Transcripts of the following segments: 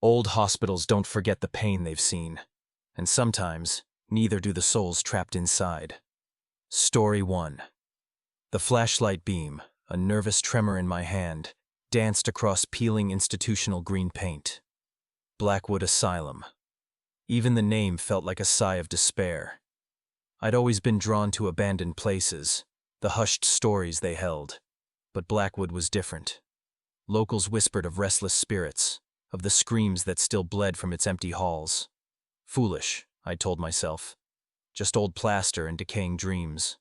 Old hospitals don't forget the pain they've seen, and sometimes neither do the souls trapped inside. Story 1. The flashlight beam, a nervous tremor in my hand, danced across peeling institutional green paint. Blackwood Asylum. Even the name felt like a sigh of despair. I'd always been drawn to abandoned places, the hushed stories they held, but Blackwood was different. Locals whispered of restless spirits, of the screams that still bled from its empty halls. Foolish, I told myself. Just old plaster and decaying dreams.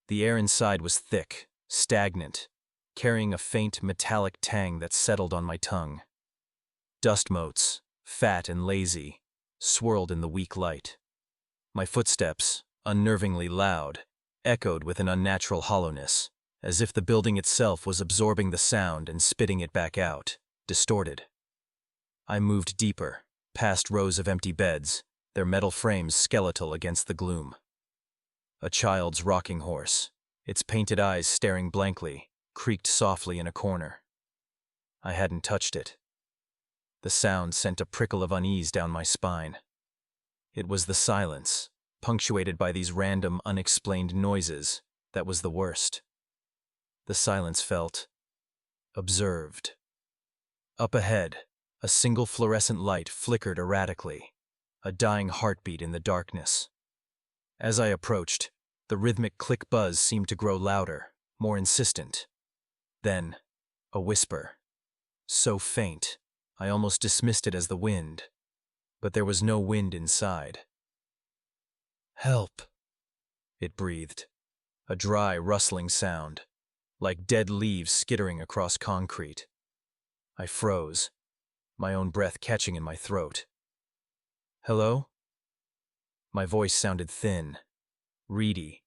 The air inside was thick, stagnant, carrying a faint metallic tang that settled on my tongue. Dust motes, fat and lazy, swirled in the weak light. My footsteps, unnervingly loud, echoed with an unnatural hollowness, as if the building itself was absorbing the sound and spitting it back out, distorted. I moved deeper, past rows of empty beds, their metal frames skeletal against the gloom. A child's rocking horse, its painted eyes staring blankly, creaked softly in a corner. I hadn't touched it. The sound sent a prickle of unease down my spine. It was the silence, punctuated by these random, unexplained noises, that was the worst. The silence felt observed. Up ahead, a single fluorescent light flickered erratically, a dying heartbeat in the darkness. As I approached, the rhythmic click buzz seemed to grow louder, more insistent. Then, a whisper. So faint, I almost dismissed it as the wind, but there was no wind inside. "Help," it breathed, a dry, rustling sound, like dead leaves skittering across concrete. I froze, my own breath catching in my throat. "Hello?" My voice sounded thin, reedy,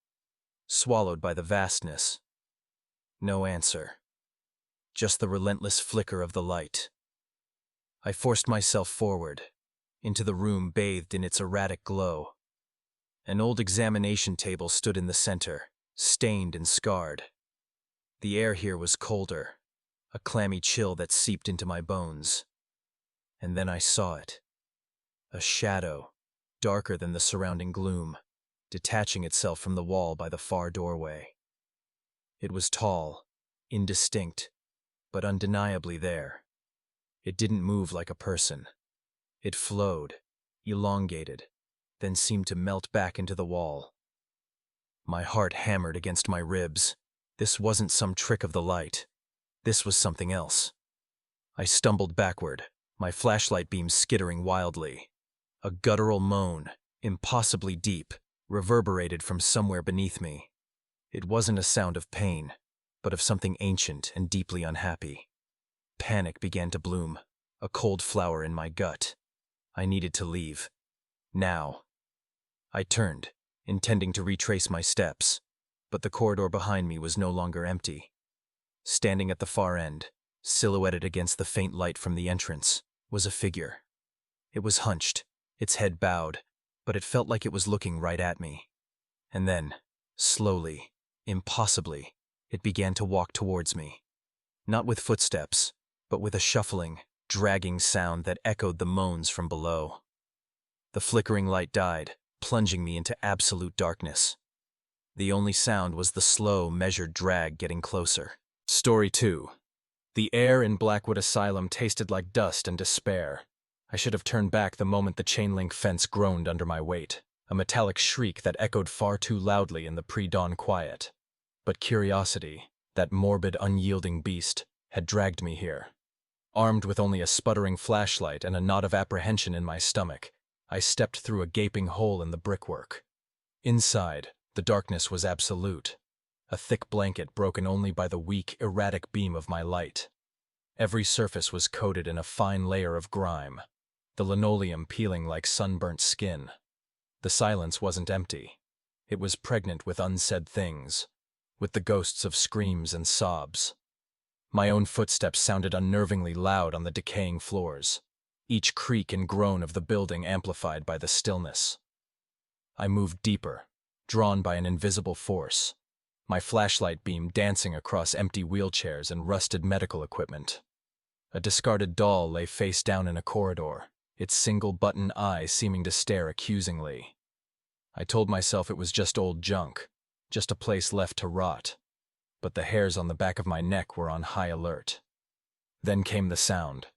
swallowed by the vastness. No answer. Just the relentless flicker of the light. I forced myself forward, into the room bathed in its erratic glow. An old examination table stood in the center, stained and scarred. The air here was colder, a clammy chill that seeped into my bones. And then I saw it. A shadow, darker than the surrounding gloom, detaching itself from the wall by the far doorway. It was tall, indistinct, but undeniably there. It didn't move like a person. It flowed, elongated, then seemed to melt back into the wall. My heart hammered against my ribs. This wasn't some trick of the light. This was something else. I stumbled backward, my flashlight beam skittering wildly. A guttural moan, impossibly deep, reverberated from somewhere beneath me. It wasn't a sound of pain, but of something ancient and deeply unhappy. Panic began to bloom, a cold flower in my gut. I needed to leave. Now. I turned, intending to retrace my steps, but the corridor behind me was no longer empty. Standing at the far end, silhouetted against the faint light from the entrance, was a figure. It was hunched, its head bowed, but it felt like it was looking right at me. And then, slowly, impossibly, it began to walk towards me. Not with footsteps, but with a shuffling, dragging sound that echoed the moans from below. The flickering light died, plunging me into absolute darkness. The only sound was the slow, measured drag getting closer. Story 2. The air in Blackwood Asylum tasted like dust and despair. I should have turned back the moment the chain-link fence groaned under my weight, a metallic shriek that echoed far too loudly in the pre-dawn quiet. But curiosity, that morbid, unyielding beast, had dragged me here. Armed with only a sputtering flashlight and a knot of apprehension in my stomach, I stepped through a gaping hole in the brickwork. Inside, the darkness was absolute, a thick blanket broken only by the weak, erratic beam of my light. Every surface was coated in a fine layer of grime, the linoleum peeling like sunburnt skin. The silence wasn't empty. It was pregnant with unsaid things, with the ghosts of screams and sobs. My own footsteps sounded unnervingly loud on the decaying floors, each creak and groan of the building amplified by the stillness. I moved deeper, drawn by an invisible force, my flashlight beam dancing across empty wheelchairs and rusted medical equipment. A discarded doll lay face down in a corridor, its single-button eye seeming to stare accusingly. I told myself it was just old junk, just a place left to rot, but the hairs on the back of my neck were on high alert. Then came the sound,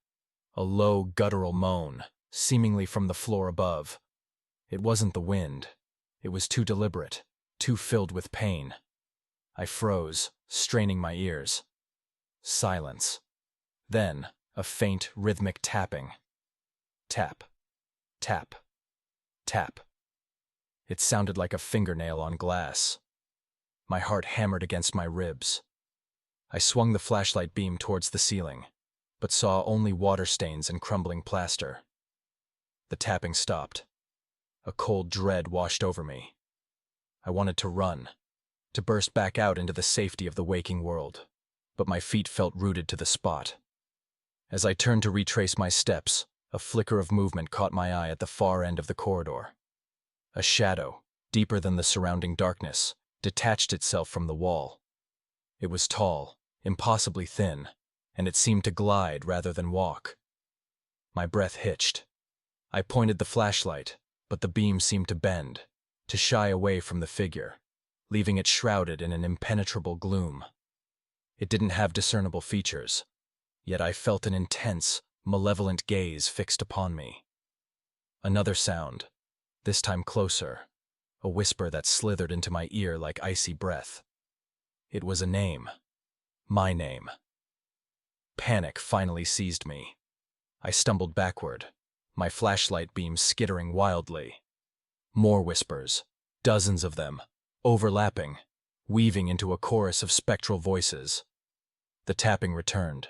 a low, guttural moan, seemingly from the floor above. It wasn't the wind. It was too deliberate, too filled with pain. I froze, straining my ears. Silence. Then, a faint, rhythmic tapping. Tap. Tap. Tap. It sounded like a fingernail on glass. My heart hammered against my ribs. I swung the flashlight beam towards the ceiling, but saw only water stains and crumbling plaster. The tapping stopped. A cold dread washed over me. I wanted to run, to burst back out into the safety of the waking world, but my feet felt rooted to the spot. As I turned to retrace my steps, a flicker of movement caught my eye at the far end of the corridor. A shadow, deeper than the surrounding darkness, detached itself from the wall. It was tall, impossibly thin, and it seemed to glide rather than walk. My breath hitched. I pointed the flashlight, but the beam seemed to bend, to shy away from the figure, leaving it shrouded in an impenetrable gloom. It didn't have discernible features, yet I felt an intense, malevolent gaze fixed upon me. Another sound, this time closer, a whisper that slithered into my ear like icy breath. It was a name. My name. Panic finally seized me. I stumbled backward, my flashlight beam skittering wildly. More whispers, dozens of them, overlapping, weaving into a chorus of spectral voices. The tapping returned,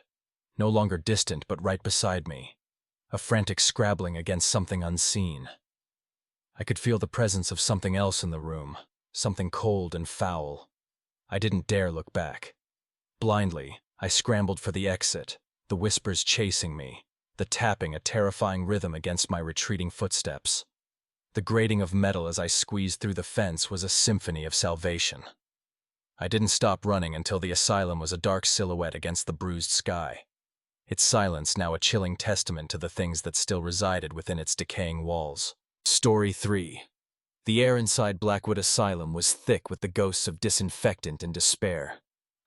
no longer distant but right beside me, a frantic scrabbling against something unseen. I could feel the presence of something else in the room, something cold and foul. I didn't dare look back. Blindly, I scrambled for the exit, the whispers chasing me, the tapping a terrifying rhythm against my retreating footsteps. The grating of metal as I squeezed through the fence was a symphony of salvation. I didn't stop running until the asylum was a dark silhouette against the bruised sky, its silence now a chilling testament to the things that still resided within its decaying walls. Story 3. The air inside Blackwood Asylum was thick with the ghosts of disinfectant and despair.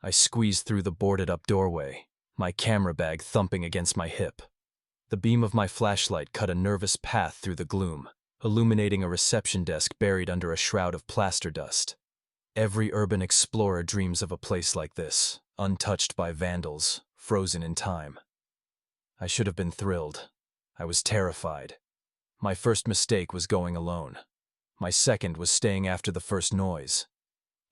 I squeezed through the boarded-up doorway, my camera bag thumping against my hip. The beam of my flashlight cut a nervous path through the gloom, illuminating a reception desk buried under a shroud of plaster dust. Every urban explorer dreams of a place like this, untouched by vandals, frozen in time. I should have been thrilled. I was terrified. My first mistake was going alone. My second was staying after the first noise.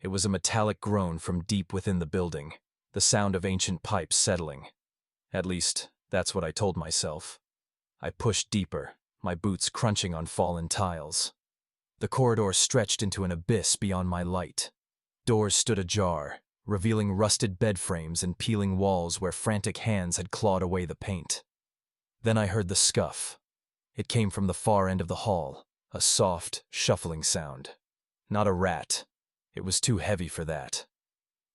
It was a metallic groan from deep within the building, the sound of ancient pipes settling. At least, that's what I told myself. I pushed deeper, my boots crunching on fallen tiles. The corridor stretched into an abyss beyond my light. Doors stood ajar, revealing rusted bed frames and peeling walls where frantic hands had clawed away the paint. Then I heard the scuff. It came from the far end of the hall, a soft, shuffling sound. Not a rat. It was too heavy for that.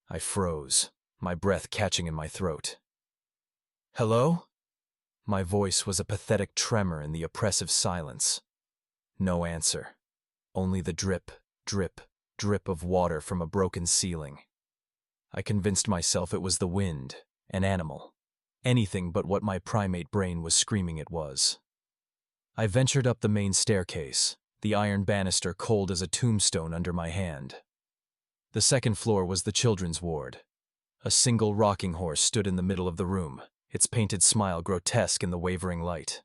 I froze, my breath catching in my throat. "Hello?" My voice was a pathetic tremor in the oppressive silence. No answer. Only the drip, drip, drip of water from a broken ceiling. I convinced myself it was the wind, an animal. Anything but what my primate brain was screaming it was. I ventured up the main staircase, the iron banister cold as a tombstone under my hand. The second floor was the children's ward. A single rocking horse stood in the middle of the room, its painted smile grotesque in the wavering light.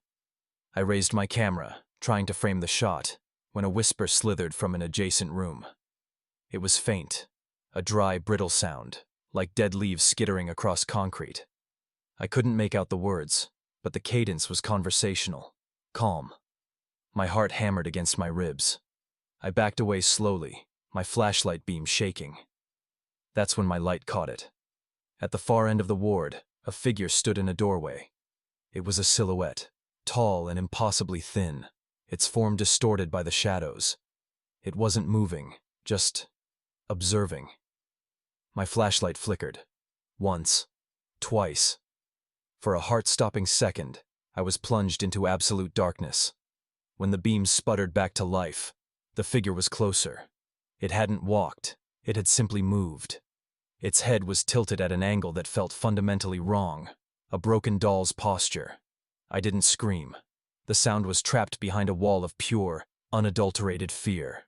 I raised my camera, trying to frame the shot, when a whisper slithered from an adjacent room. It was faint, a dry, brittle sound, like dead leaves skittering across concrete. I couldn't make out the words, but the cadence was conversational, calm. My heart hammered against my ribs. I backed away slowly, my flashlight beam shaking. That's when my light caught it. At the far end of the ward, a figure stood in a doorway. It was a silhouette, tall and impossibly thin, its form distorted by the shadows. It wasn't moving, just observing. My flashlight flickered. Once, twice. For a heart-stopping second, I was plunged into absolute darkness. When the beam sputtered back to life, the figure was closer. It hadn't walked, it had simply moved. Its head was tilted at an angle that felt fundamentally wrong, a broken doll's posture. I didn't scream. The sound was trapped behind a wall of pure, unadulterated fear.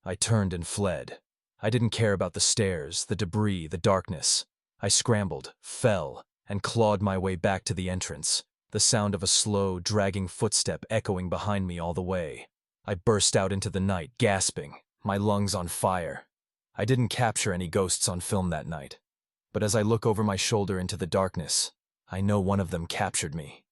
I turned and fled. I didn't care about the stairs, the debris, the darkness. I scrambled, fell, and clawed my way back to the entrance, the sound of a slow, dragging footstep echoing behind me all the way. I burst out into the night, gasping, my lungs on fire. I didn't capture any ghosts on film that night, but as I look over my shoulder into the darkness, I know one of them captured me.